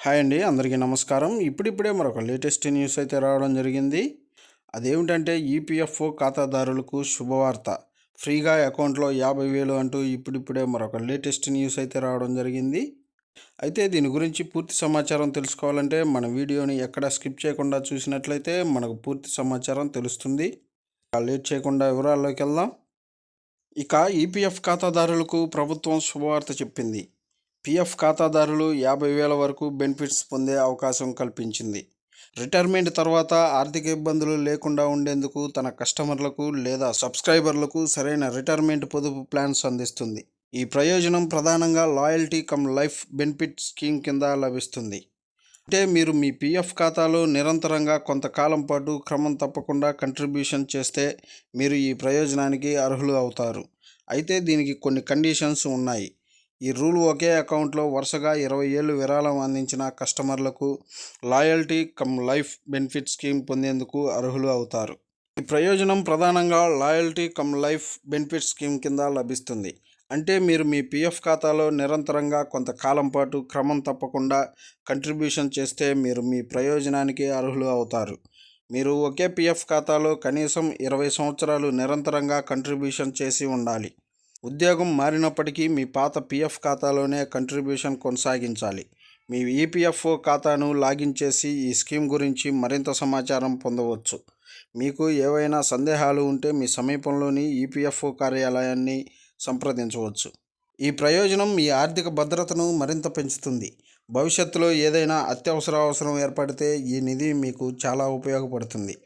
Hi అండి, అందరికీ నమస్కారం. ఇప్పుడిప్పుడే మరొక లేటెస్ట్ న్యూస్ అయితే రావడం జరిగింది. అదేమిటంటే ఈపీఎఫ్ఓ ఖాతాదారులకు శుభవార్త. ఫ్రీగా అకౌంట్లో 50,000 అంటూ ఇప్పుడిప్పుడే మరొక లేటెస్ట్ న్యూస్ అయితే రావడం జరిగింది. అయితే దీని గురించి పూర్తి సమాచారం తెలుసుకోవాలంటే మన వీడియోని ఎక్కడ స్కిప్ చేయకుండా చూసినట్లయితే మనకు పూర్తి సమాచారం తెలుస్తుంది. లేట్ చేయకుండా వివరాల్లోకి వెళ్దాం. ఇక ఈపీఎఫ్ ఖాతాదారులకు ప్రభుత్వం శుభవార్త చెప్పింది. పీఎఫ్ ఖాతాదారులు 50,000 వరకు బెనిఫిట్స్ పొందే అవకాశం కల్పించింది. రిటైర్మెంట్ తర్వాత ఆర్థిక ఇబ్బందులు లేకుండా ఉండేందుకు తన కస్టమర్లకు లేదా సబ్స్క్రైబర్లకు సరైన రిటైర్మెంట్ పొదుపు ప్లాన్స్ అందిస్తుంది. ఈ ప్రయోజనం ప్రధానంగా loyalty come life benefit scheme కింద లభిస్తుంది. అంటే మీరు మీ పీఎఫ్ ఖాతాలో నిరంతరంగా కొంతకాలం పాటు క్రమం తప్పకుండా కంట్రిబ్యూషన్ చేస్తే మీరు ఈ ప్రయోజనానికి అర్హులు అవుతారు. అయితే దీనికి కొన్ని కండిషన్స్ ఉన్నాయి. ఈ రూల్ ఒకే అకౌంట్లో వరుసగా 20 ఏళ్ళు విరాళం అందించిన కస్టమర్లకు loyalty come life benefit scheme పొందేందుకు అర్హులు అవుతారు. ఈ ప్రయోజనం ప్రధానంగా loyalty come life benefit scheme కింద లభిస్తుంది. అంటే మీరు మీ పీఎఫ్ ఖాతాలో నిరంతరంగా కొంతకాలం పాటు క్రమం తప్పకుండా కంట్రిబ్యూషన్ చేస్తే మీరు మీ ప్రయోజనానికి అర్హులు అవుతారు. మీరు ఒకే పీఎఫ్ ఖాతాలో కనీసం 20 సంవత్సరాలు నిరంతరంగా కంట్రిబ్యూషన్ చేసి ఉండాలి. ఉద్యోగం మారినప్పటికీ మీ పాత పీఎఫ్ ఖాతాలోనే కంట్రిబ్యూషన్ కొనసాగించాలి. మీ ఈపీఎఫ్ఓ ఖాతాను లాగిన్ చేసి ఈ స్కీమ్ గురించి మరింత సమాచారం పొందవచ్చు. మీకు ఏవైనా సందేహాలు ఉంటే మీ సమీపంలోని ఈపీఎఫ్ఓ కార్యాలయాన్ని సంప్రదించవచ్చు. ఈ ప్రయోజనం మీ ఆర్థిక భద్రతను మరింత పెంచుతుంది. భవిష్యత్తులో ఏదైనా అత్యవసర అవసరం ఏర్పడితే ఈ నిధి మీకు చాలా ఉపయోగపడుతుంది.